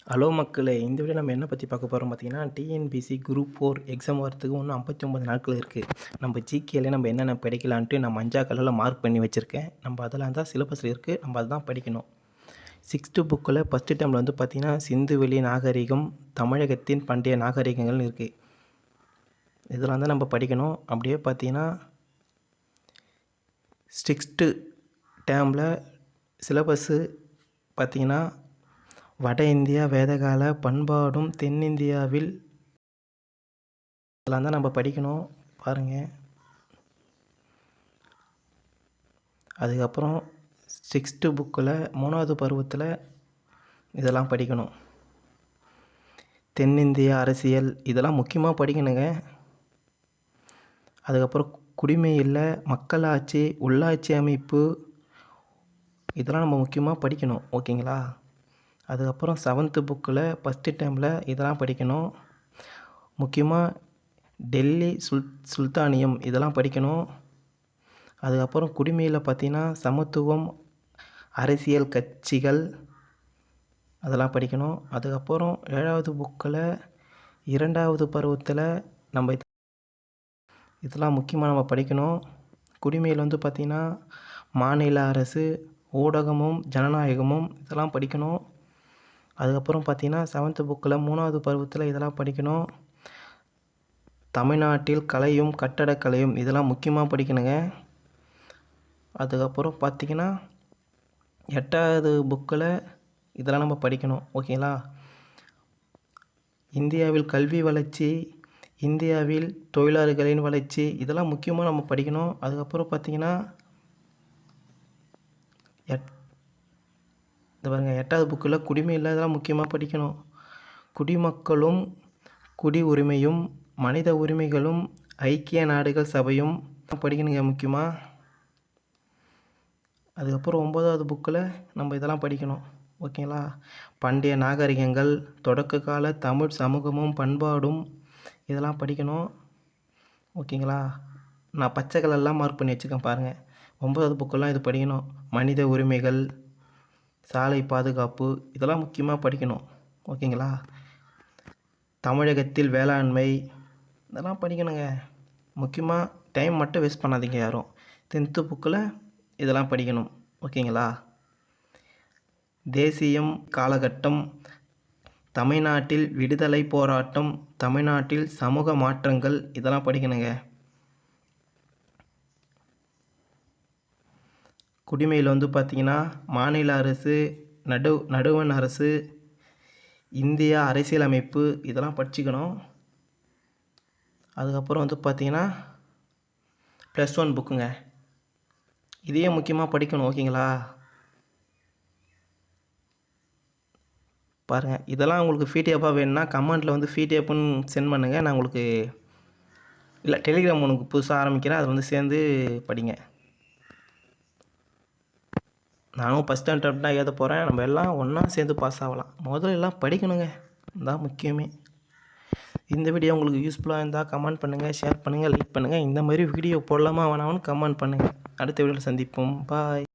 Hello மக்களே! இந்த video நம்ம என்ன பற்றி பார்க்க போகிறோம் பார்த்தீங்கன்னா, டிஎன்பிஎஸ்சி குரூப் 4 எக்ஸாம் வரத்துக்கு இன்னும் 59 நாட்கள் இருக்குது. நம்ம ஜிகேல நம்ம என்னென்ன படிக்கலான்ட்டு நான் மஞ்சா கலரில் மார்க் பண்ணி வச்சுருக்கேன். நம்ம அதெல்லாம் தான் சிலபஸில் இருக்குது. நம்ம அதுதான் படிக்கணும். 6th புக்கில் ஃபஸ்ட்டு டேர்மில் வந்து பார்த்திங்கன்னா, சிந்துவெளி நாகரிகம், தமிழகத்தின் பண்டைய நாகரிகங்கள்னு இருக்குது. இதெல்லாம் தான் நம்ம படிக்கணும். அப்படியே பார்த்திங்கன்னா 6th டேர்மில் சிலபஸ்ஸு பார்த்திங்கன்னா, வட இந்தியா வேதகால பண்பாடும் தென்னிந்தியாவில் இதெல்லாம் தான் நம்ம படிக்கணும். பாருங்கள். அதுக்கப்புறம் 6th புக்கில் 3வது பருவத்தில் இதெல்லாம் படிக்கணும். தென்னிந்திய அரசியல் இதெல்லாம் முக்கியமாக படிக்கணுங்க. அதுக்கப்புறம் குடிமையில் மக்களாட்சி, உள்ளாட்சி அமைப்பு இதெல்லாம் நம்ம முக்கியமாக படிக்கணும். ஓகேங்களா? அதுக்கப்புறம் 7th புக்கில் ஃபஸ்ட்டு டேர்மில் இதெல்லாம் படிக்கணும். முக்கியமாக டெல்லி சுல்தானியம் இதெல்லாம் படிக்கணும். அதுக்கப்புறம் குடிமையில் பார்த்திங்கன்னா சமத்துவம், அரசியல் கட்சிகள் அதெல்லாம் படிக்கணும். அதுக்கப்புறம் 7வது புக்கில் 2வது பருவத்தில் நம்ம இதெல்லாம் முக்கியமாக நம்ம படிக்கணும். குடிமையில் வந்து பார்த்திங்கன்னா மாநில அரசு, ஊடகமும் ஜனநாயகமும் இதெல்லாம் படிக்கணும். அதுக்கப்புறம் பார்த்திங்கன்னா 7th புக்கில் 3வது பருவத்தில் இதெல்லாம் படிக்கணும். தமிழ்நாட்டில் கலையும் கட்டடக்கலையும் இதெல்லாம் முக்கியமாக படிக்கணுங்க. அதுக்கப்புறம் பார்த்திங்கன்னா 8வது புக்கில் இதெல்லாம் நம்ம படிக்கணும். ஓகேங்களா? இந்தியாவில் கல்வி வளர்ச்சி, இந்தியாவில் தொழிலாளர்களின் வளர்ச்சி இதெல்லாம் முக்கியமாக நம்ம படிக்கணும். அதுக்கப்புறம் பார்த்திங்கன்னா இது பாருங்கள், 8வது புக்கில் குடிமையில் இதெல்லாம் முக்கியமாக படிக்கணும். குடிமக்களும் குடி உரிமையும் மனித உரிமைகளும் ஐக்கிய நாடுகள் சபையும் படிக்கணுங்க முக்கியமாக. அதுக்கப்புறம் 9வது புக்கில் நம்ம இதெல்லாம் படிக்கணும். ஓகேங்களா? பண்டைய நாகரிகங்கள், தொடக்க கால தமிழ் சமூகமும் பண்பாடும் இதெல்லாம் படிக்கணும். ஓகேங்களா? நான் பச்சை கலர்லாம் மார்க் பண்ணி வச்சுருக்கேன் பாருங்கள். 9வது புக்கெல்லாம் இது படிக்கணும். மனித உரிமைகள், சாலை பாதுகாப்பு இதெல்லாம் முக்கியமாக படிக்கணும். ஓகேங்களா? தமிழகத்தில் வேளாண்மை இதெல்லாம் படிக்கணுங்க. முக்கியமாக டைம் மட்டும் வேஸ்ட் பண்ணாதீங்க யாரும். 10th புக்கில் இதெல்லாம் படிக்கணும். ஓகேங்களா? தேசியம், காலகட்டம், தமிழ்நாட்டில் விடுதலை போராட்டம், தமிழ்நாட்டில் சமூக மாற்றங்கள் இதெல்லாம் படிக்கணுங்க. குடிமையில் வந்து பார்த்திங்கன்னா மாநில அரசு, நடுவண் அரசு, இந்தியா அரசியலமைப்பு இதெல்லாம் படிச்சுக்கணும். அதுக்கப்புறம் வந்து பார்த்திங்கன்னா +1 புக்குங்க. இதையும் முக்கியமாக படிக்கணும். ஓகேங்களா? பாருங்கள், இதெல்லாம் உங்களுக்கு பிடிஎஃபாக வேணும்னா கமெண்ட்டில் வந்து பிடிஎஃப்னு சென்ட் பண்ணுங்கள். நான் உங்களுக்கு இல்லை டெலிகிராம் உனக்கு புதுசாக ஆரம்பிக்கிறேன், அதை வந்து சேர்ந்து படிங்க. நானும் ஃபஸ்ட் அட்டெம்ப்ட் தான் எழுத போகிறேன். நம்ம எல்லாம் ஒன்றா சேர்ந்து பாஸ் ஆகலாம். முதல்ல எல்லாம் படிக்கணுங்க, இதுதான் முக்கியமே. இந்த வீடியோ உங்களுக்கு யூஸ்ஃபுல்லாக இருந்தால் கமெண்ட் பண்ணுங்கள், ஷேர் பண்ணுங்கள், லைக் பண்ணுங்கள். இந்த மாதிரி வீடியோ போடலாமா வேணாம்னு கமெண்ட் பண்ணுங்கள். அடுத்த வீடியோவில் சந்திப்போம். பாய்.